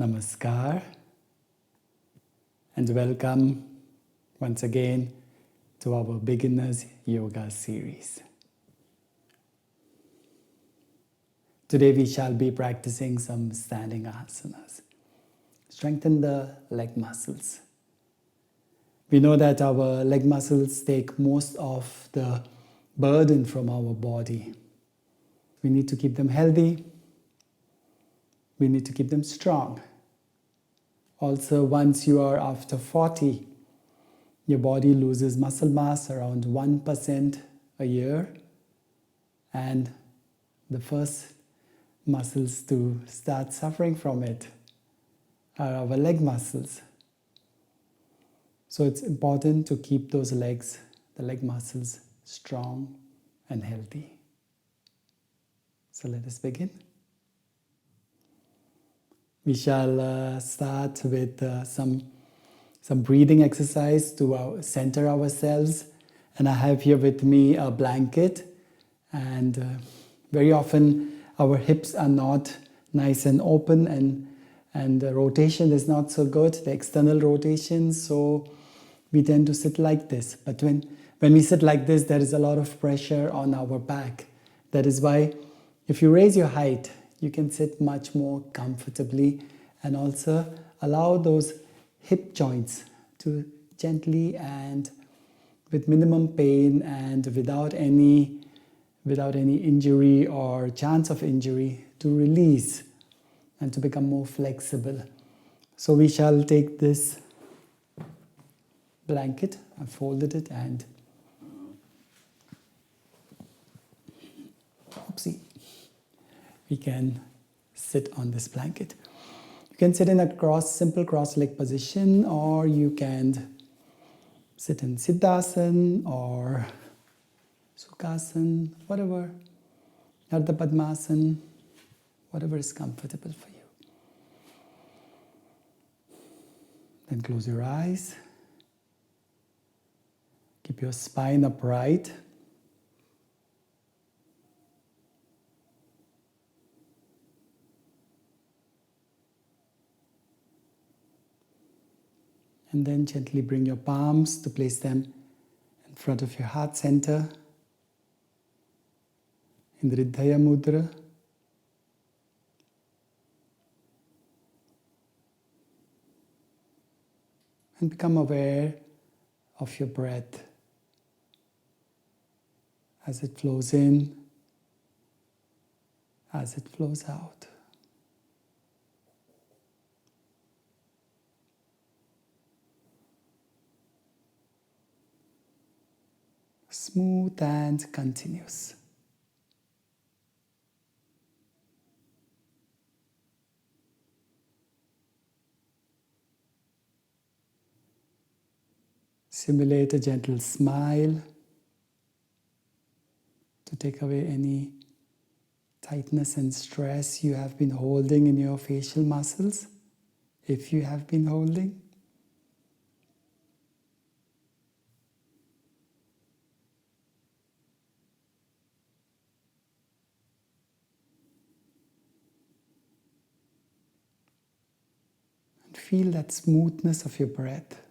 Namaskar and welcome once again to our Beginners Yoga series. Today we shall be practicing some standing asanas. Strengthen the leg muscles. We know that our leg muscles take most of the burden from our body. We need to keep them healthy. We need to keep them strong. Also, once you are after 40, your body loses muscle mass around 1% a year. And the first muscles to start suffering from it are our leg muscles. So it's important to keep those legs, the leg muscles, strong and healthy. So let us begin. We shall start with some breathing exercise to center ourselves. And I have here with me a blanket. And very often our hips are not nice and open and the rotation is not so good, the external rotation. So we tend to sit like this. But when we sit like this, there is a lot of pressure on our back. That is why if you raise your height, you can sit much more comfortably and also allow those hip joints to gently and with minimum pain and without any injury or chance of injury to release and to become more flexible. So we shall take this blanket, I folded it and we can sit on this blanket. You can sit in a simple cross-leg position, or you can sit in Siddhasana or Sukhasana, whatever, Ardha Padmasana, whatever is comfortable for you. Then close your eyes. Keep your spine upright. And then gently bring your palms to place them in front of your heart center in the Hridaya Mudra. And become aware of your breath as it flows in, as it flows out. Smooth and continuous. Simulate a gentle smile to take away any tightness and stress you have been holding in your facial muscles, if you have been holding. Feel that smoothness of your breath.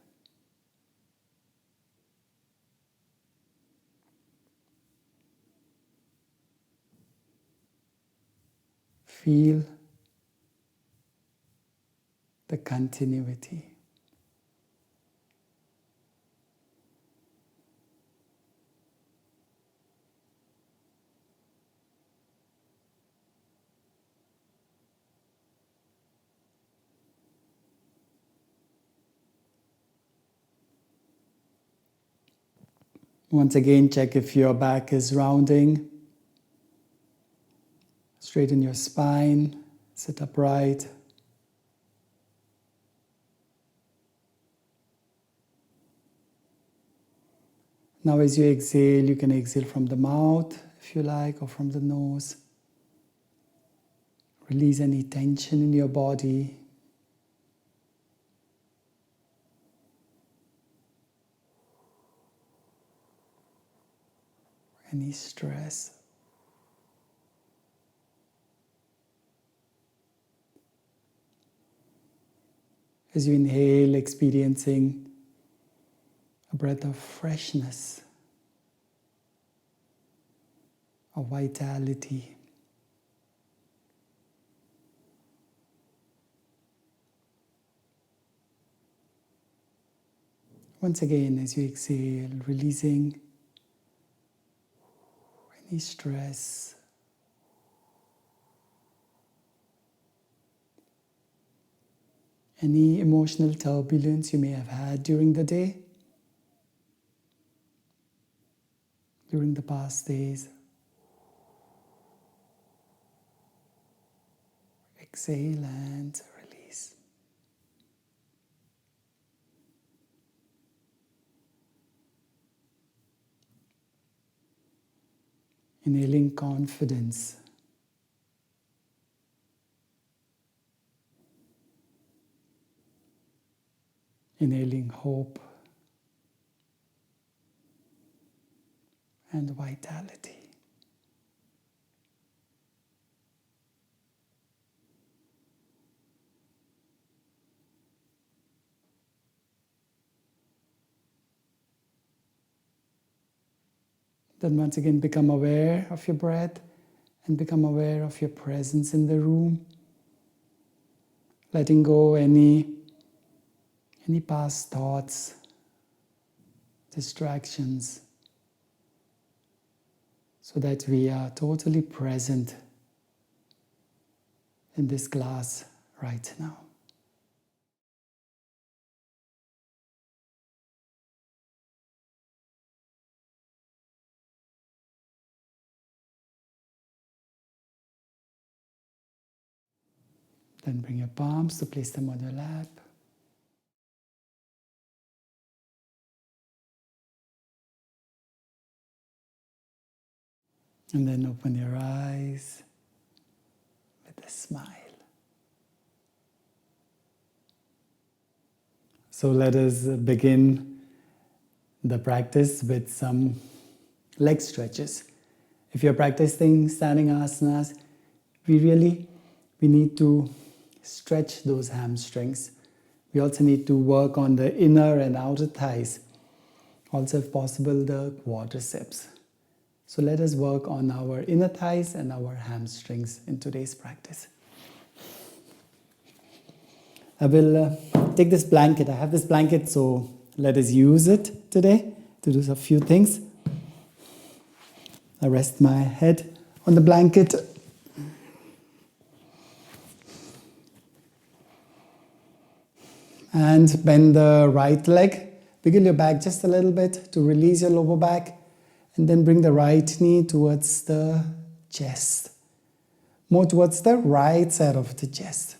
Feel the continuity. Once again, check if your back is rounding. Straighten your spine, sit upright. Now as you exhale, you can exhale from the mouth if you like, or from the nose. Release any tension in your body. Any stress. As you inhale, experiencing a breath of freshness, of vitality. Once again, as you exhale, releasing any stress, any emotional turbulence you may have had during the day, during the past days. Exhale and release. Inhaling confidence. Inhaling hope and vitality. Then once again become aware of your breath and become aware of your presence in the room. Letting go any past thoughts, distractions, so that we are totally present in this class right now. Then bring your palms to place them on your lap. And then open your eyes with a smile. So let us begin the practice with some leg stretches. If you're practicing standing asanas, we need to stretch those hamstrings. We also need to work on the inner and outer thighs. Also, if possible, the quadriceps. So let us work on our inner thighs and our hamstrings in today's practice. I will take this blanket. I have this blanket, so let us use it today to do a few things. I rest my head on the blanket. And bend the right leg. Wiggle your back just a little bit to release your lower back. And then bring the right knee towards the chest. More towards the right side of the chest.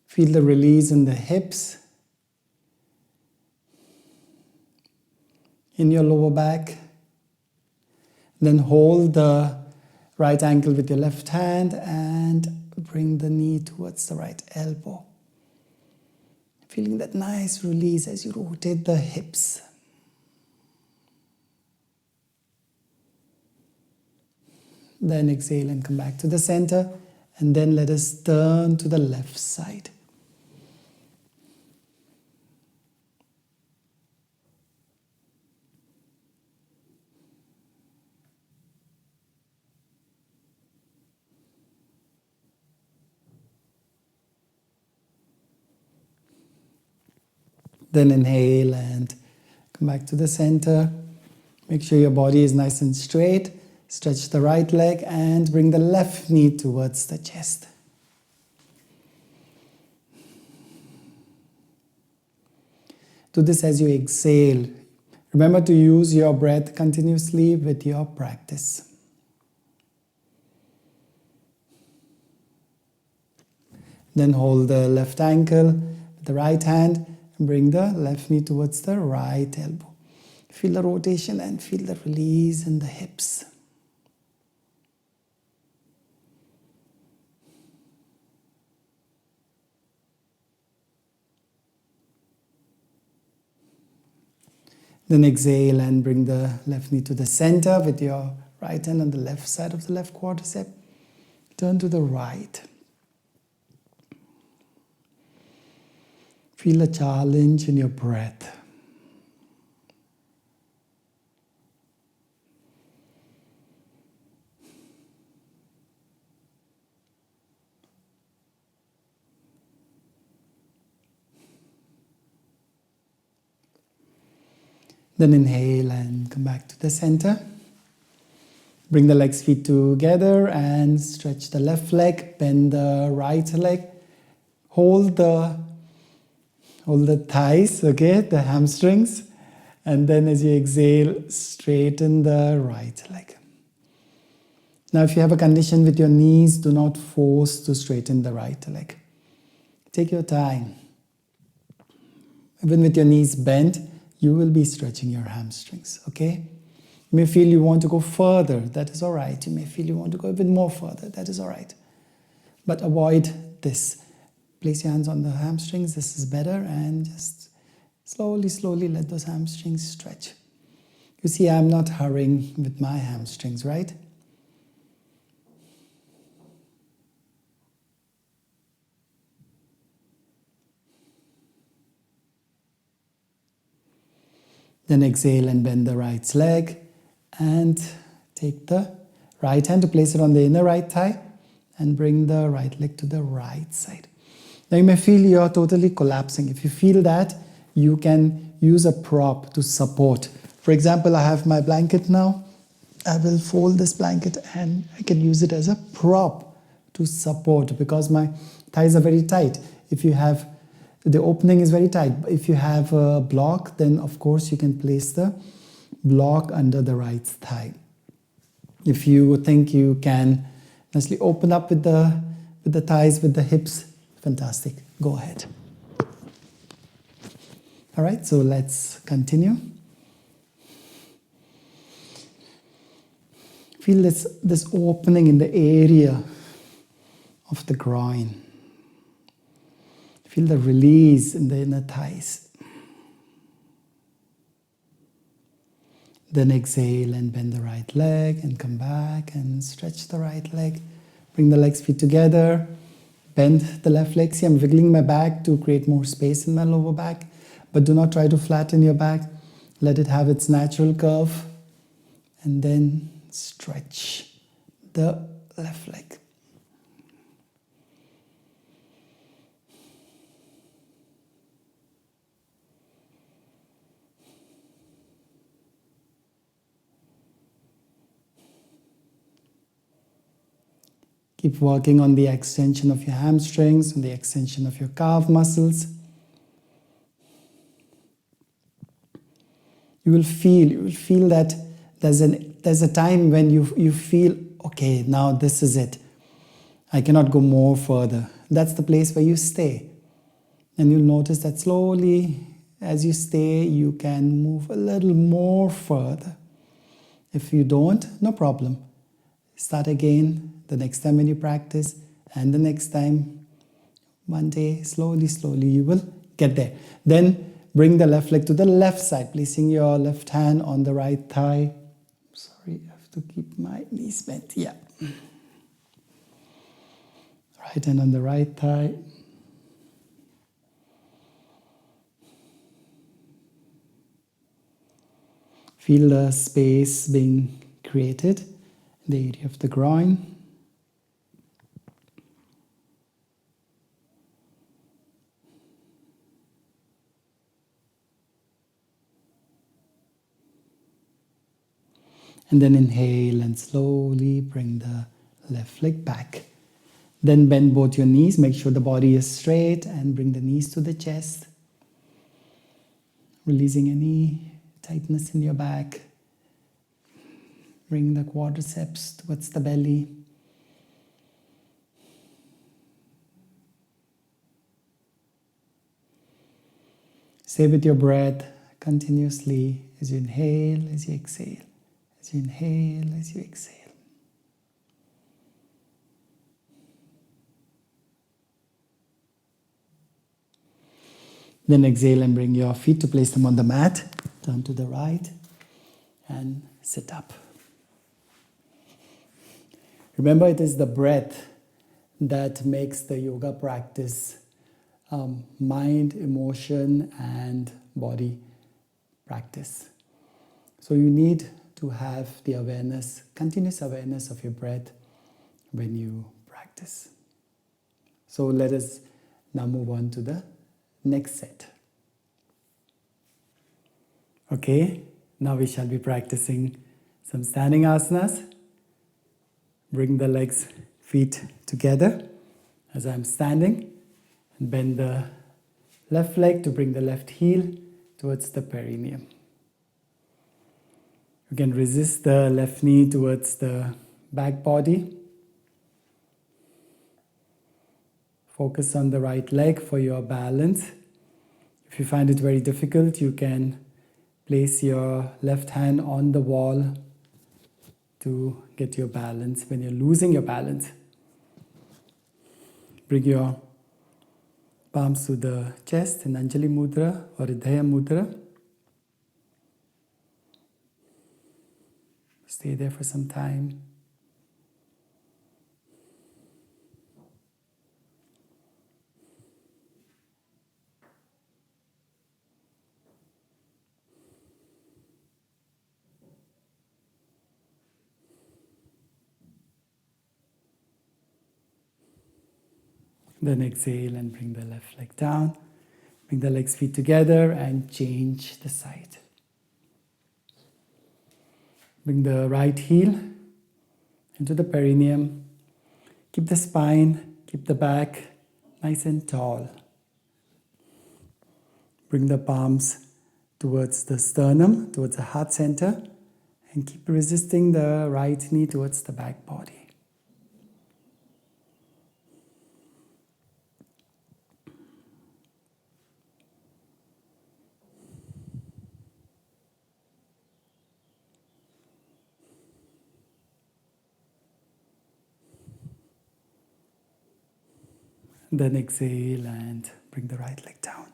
Feel the release in the hips. In your lower back. Then hold the right ankle with your left hand and bring the knee towards the right elbow. Feeling that nice release as you rotate the hips. Then exhale and come back to the center. And then let us turn to the left side. Then inhale and come back to the center. Make sure your body is nice and straight. Stretch the right leg and bring the left knee towards the chest. Do this as you exhale. Remember to use your breath continuously with your practice. Then hold the left ankle with the right hand. Bring the left knee towards the right elbow. Feel the rotation and feel the release in the hips. Then exhale and bring the left knee to the center with your right hand on the left side of the left quadricep. Turn to the right. Feel a challenge in your breath. Then inhale and come back to the center. Bring the legs, feet together and stretch the left leg, bend the right leg. Hold the thighs, okay, the hamstrings. And then as you exhale, straighten the right leg. Now if you have a condition with your knees, do not force to straighten the right leg. Take your time. Even with your knees bent, you will be stretching your hamstrings, okay? You may feel you want to go further, that is all right. You may feel you want to go a bit more further, that is all right. But avoid this. Place your hands on the hamstrings, this is better, and just slowly, slowly let those hamstrings stretch. You see, I'm not hurrying with my hamstrings, right? Then exhale and bend the right leg and take the right hand to place it on the inner right thigh and bring the right leg to the right side. Now you may feel you're totally collapsing. If you feel that, you can use a prop to support. For example, I have my blanket now. I will fold this blanket and I can use it as a prop to support because my thighs are very tight. If you have the opening is very tight. If you have a block, then of course you can place the block under the right thigh. If you think you can nicely open up with the thighs, with the hips, fantastic. Go ahead. All right, so let's continue. Feel this opening in the area of the groin. Feel the release in the inner thighs. Then exhale and bend the right leg and come back and stretch the right leg. Bring the legs, feet together. Bend the left leg. See, I'm wiggling my back to create more space in my lower back. But do not try to flatten your back. Let it have its natural curve. And then stretch the left leg. Keep working on the extension of your hamstrings, on the extension of your calf muscles. You will feel that there's a time when you feel, okay, now this is it. I cannot go more further. That's the place where you stay. And you'll notice that slowly, as you stay, you can move a little more further. If you don't, no problem. Start again the next time when you practice, and the next time, one day, slowly, slowly, you will get there. Then bring the left leg to the left side, placing your left hand on the right thigh. Sorry, I have to keep my knees bent. Yeah. Right hand on the right thigh. Feel the space being created in the area of the groin. And then inhale and slowly bring the left leg back. Then bend both your knees, make sure the body is straight and bring the knees to the chest. Releasing any tightness in your back. Bring the quadriceps towards the belly. Stay with your breath continuously as you inhale, as you exhale. As you inhale, as you exhale. Then exhale and bring your feet to place them on the mat. Turn to the right and sit up. Remember, it is the breath that makes the yoga practice mind, emotion, and body practice. So you need to have the awareness, continuous awareness of your breath when you practice. So let us now move on to the next set. Okay, now we shall be practicing some standing asanas. Bring the legs, feet together as I'm standing, and bend the left leg to bring the left heel towards the perineum. You can resist the left knee towards the back body. Focus on the right leg for your balance. If you find it very difficult, you can place your left hand on the wall to get your balance when you're losing your balance. Bring your palms to the chest in Anjali Mudra or Hridaya Mudra. Stay there for some time. Then exhale and bring the left leg down. Bring the legs, feet together and change the side. Bring the right heel into the perineum. Keep the spine, keep the back nice and tall. Bring the palms towards the sternum, towards the heart center, and keep resisting the right knee towards the back body. Then exhale and bring the right leg down.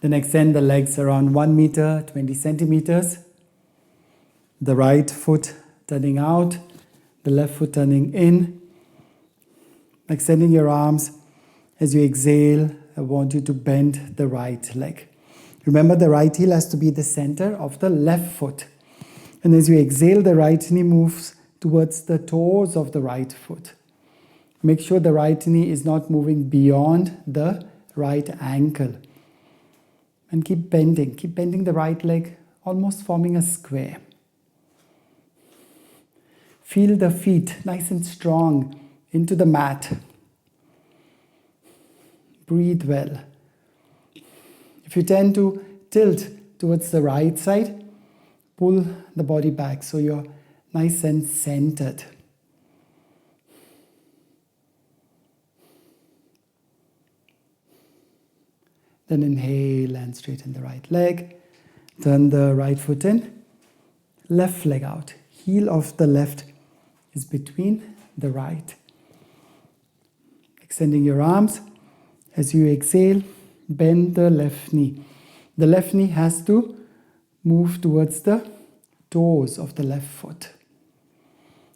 Then extend the legs around 1 meter, 20 centimeters. The right foot turning out, the left foot turning in. Extending your arms. As you exhale, I want you to bend the right leg. Remember, the right heel has to be the center of the left foot. And as you exhale, the right knee moves towards the toes of the right foot. Make sure the right knee is not moving beyond the right ankle. And keep bending the right leg, almost forming a square. Feel the feet nice and strong into the mat. Breathe well. If you tend to tilt towards the right side, pull the body back so you're nice and centered. Then inhale and straighten the right leg. Turn the right foot in. Left leg out. Heel of the left is between the right. Extending your arms. As you exhale, bend the left knee. The left knee has to move towards the toes of the left foot.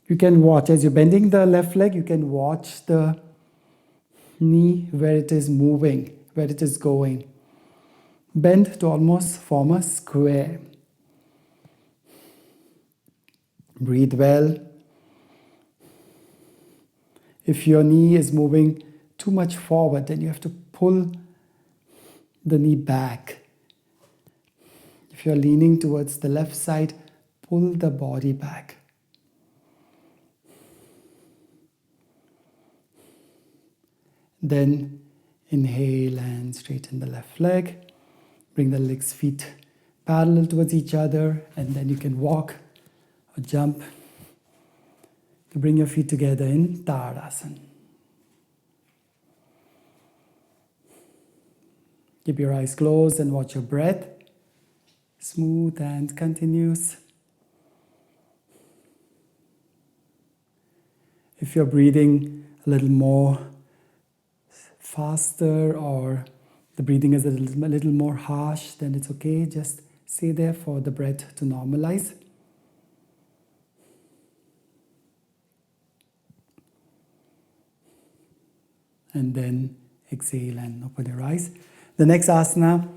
You can watch, as you're bending the left leg, you can watch the knee where it is moving, where it is going. Bend to almost form a square. Breathe well. If your knee is moving too much forward, then you have to pull the knee back. If you're leaning towards the left side, pull the body back. Then inhale and straighten the left leg. Bring the legs, feet parallel towards each other, and then you can walk or jump to bring your feet together in Tadasana. Keep your eyes closed and watch your breath. Smooth and continuous. If you're breathing a little more faster or the breathing is a little more harsh, then it's okay. Just stay there for the breath to normalize. And then exhale and open your eyes. The next asana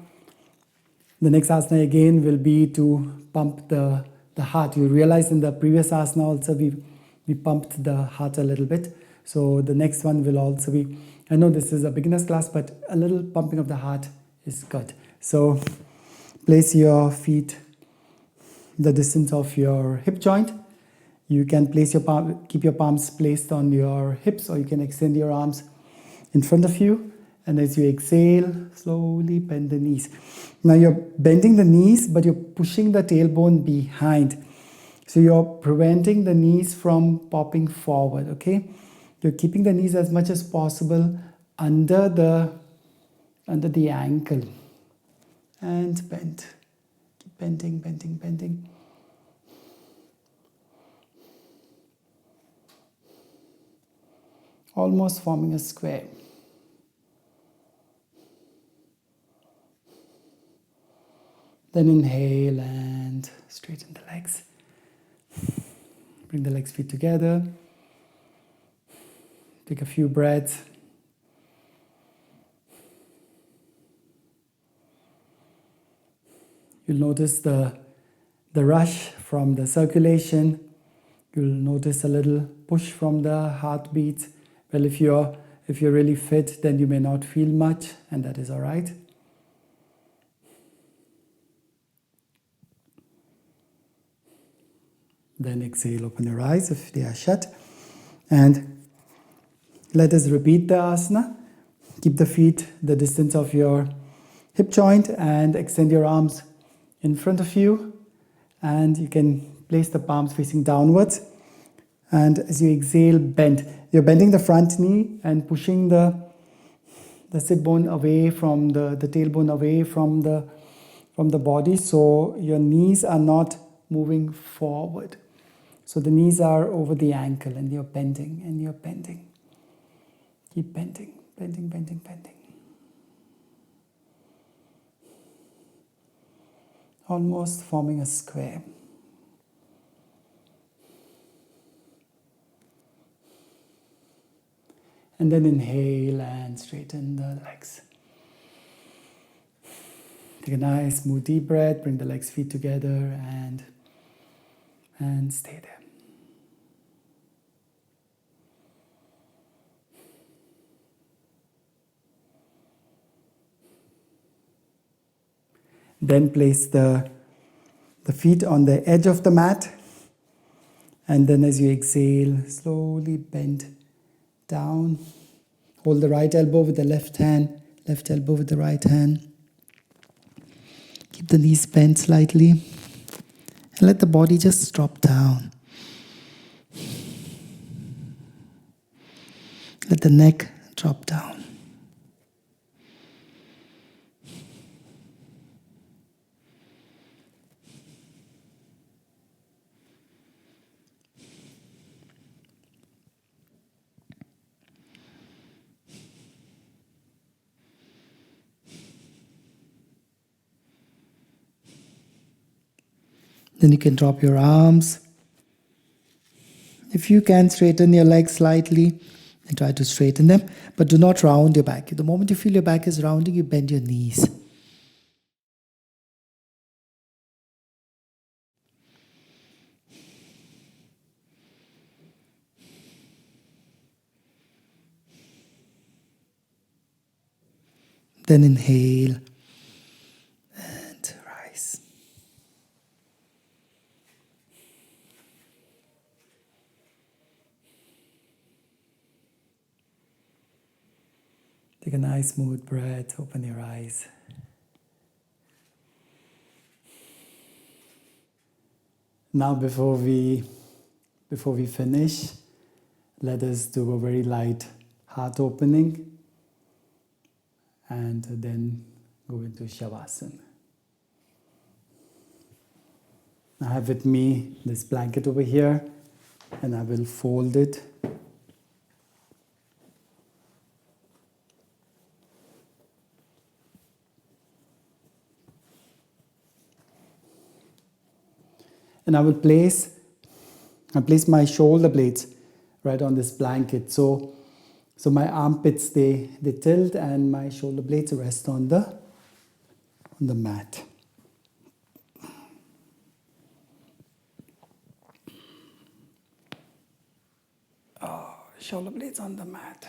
again will be to pump the heart. You realize in the previous asana also we pumped the heart a little bit. So the next one will also be, I know this is a beginner's class, but a little pumping of the heart is good. So place your feet the distance of your hip joint. You can place keep your palms placed on your hips, or you can extend your arms in front of you. And as you exhale, slowly bend the knees. Now you're bending the knees, but you're pushing the tailbone behind. So you're preventing the knees from popping forward, okay? You're keeping the knees as much as possible under the ankle. And bend. Keep bending, bending, bending. Almost forming a square. Then inhale and straighten the legs. Bring the legs, feet together. Take a few breaths. You'll notice the rush from the circulation. You'll notice a little push from the heartbeat. Well, if you're really fit, then you may not feel much, and that is all right. Then exhale, open your eyes if they are shut. And let us repeat the asana. Keep the feet the distance of your hip joint and extend your arms in front of you. And you can place the palms facing downwards. And as you exhale, bend. You're bending the front knee and pushing the sit bone away from the tailbone away from the body. So your knees are not moving forward. So the knees are over the ankle, and you're bending and you're bending. Keep bending, bending, bending, bending. Almost forming a square. And then inhale and straighten the legs. Take a nice, smooth, deep breath. Bring the legs, feet together, and stay there. Then place the feet on the edge of the mat. And then as you exhale, slowly bend down. Hold the right elbow with the left hand, left elbow with the right hand. Keep the knees bent slightly. And let the body just drop down. Let the neck drop down. Then you can drop your arms. If you can, straighten your legs slightly and try to straighten them, but do not round your back. The moment you feel your back is rounding, you bend your knees. Then inhale and rise. Take a nice smooth breath, open your eyes. Now before we finish, let us do a very light heart opening and then go into Shavasana. I have with me this blanket over here, and I will fold it. And I place my shoulder blades right on this blanket. So my armpits, they tilt and my shoulder blades rest on the mat. Shoulder blades on the mat.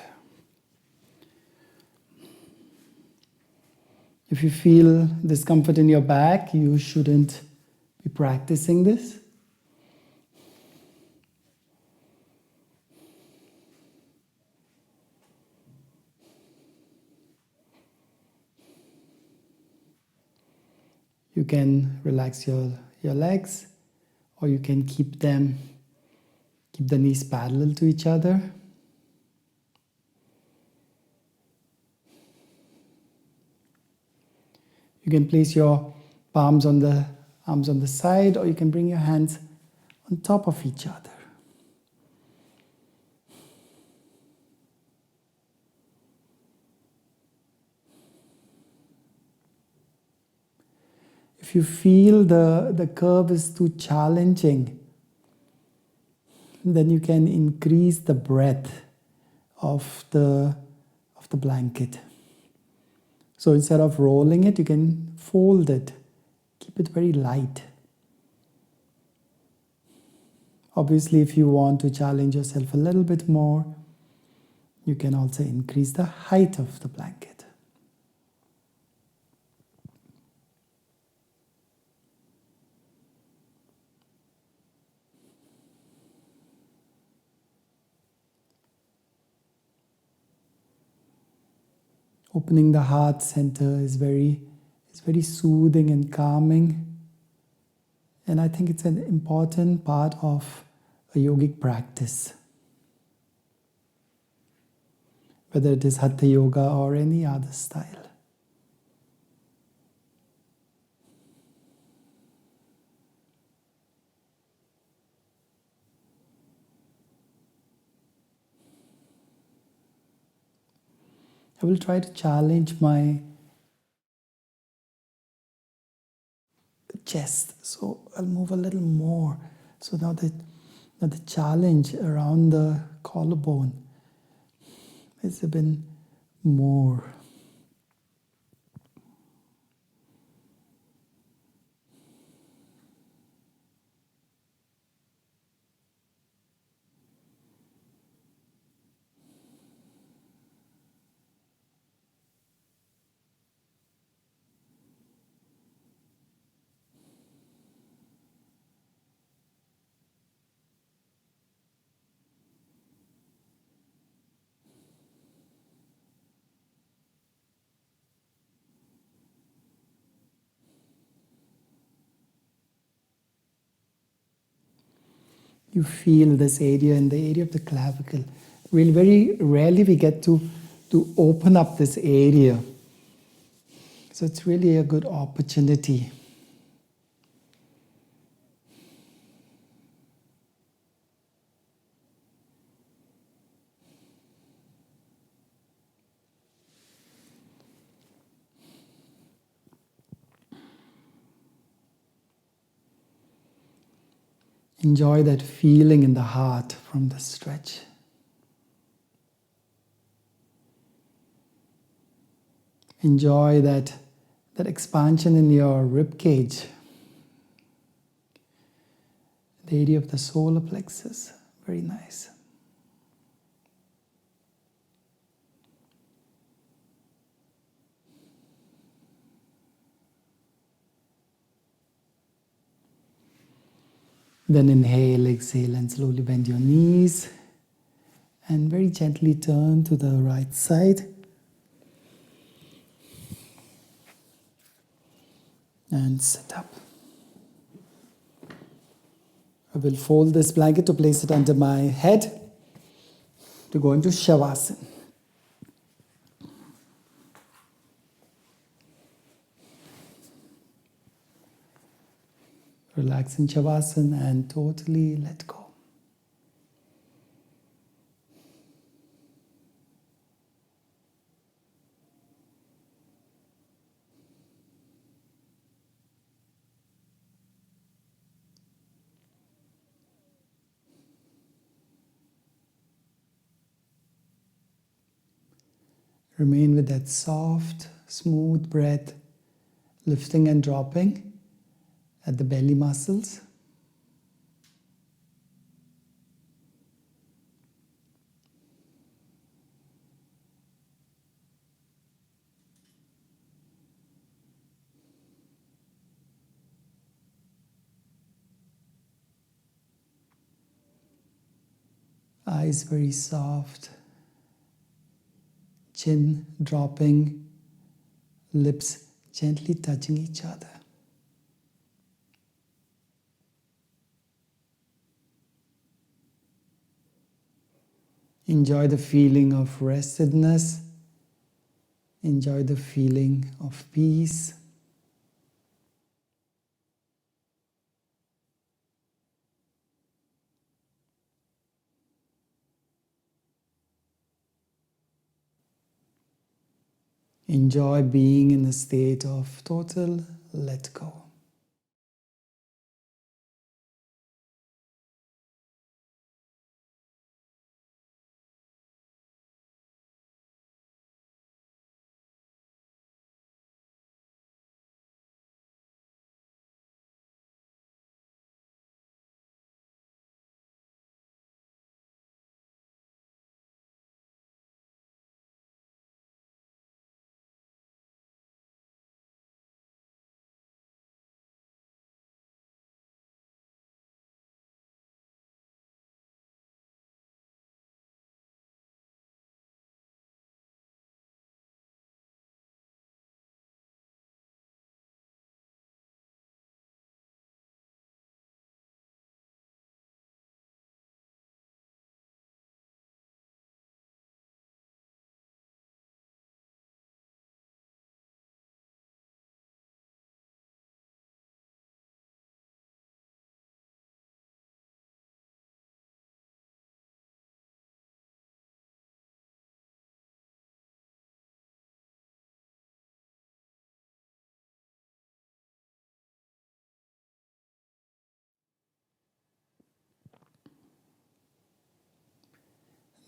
If you feel discomfort in your back, you shouldn't be practicing this. You can relax your legs, or you can keep the knees parallel to each other. You can place your arms on the side, or you can bring your hands on top of each other. If you feel the curve is too challenging, then you can increase the breadth of the blanket. So instead of rolling it, you can fold it. Keep it very light. Obviously, if you want to challenge yourself a little bit more, you can also increase the height of the blanket. Opening the heart center is very soothing and calming. And I think it's an important part of a yogic practice. Whether it is Hatha Yoga or any other style. I will try to challenge my chest. So I'll move a little more. So now the challenge around the collarbone is a bit more. You feel this area in the area of the clavicle. Really, very rarely we get to open up this area. So it's really a good opportunity. Enjoy that feeling in the heart from the stretch. Enjoy that expansion in your rib cage, the area of the solar plexus. Very nice. Then inhale, exhale, and slowly bend your knees. And very gently turn to the right side. And sit up. I will fold this blanket to place it under my head to go into Shavasana. Relax in Shavasana and totally let go. Remain with that soft, smooth breath, lifting and dropping at the belly muscles. Eyes very soft, chin dropping, lips gently touching each other. Enjoy the feeling of restedness. Enjoy the feeling of peace. Enjoy being in a state of total let go.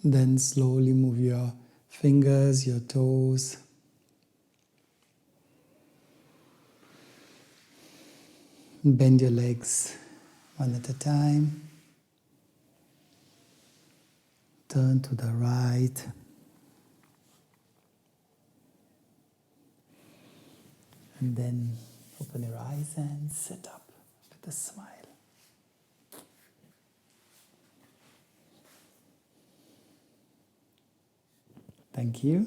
Then slowly move your fingers, your toes. Bend your legs one at a time. Turn to the right. And then open your eyes and sit up with a smile. Thank you.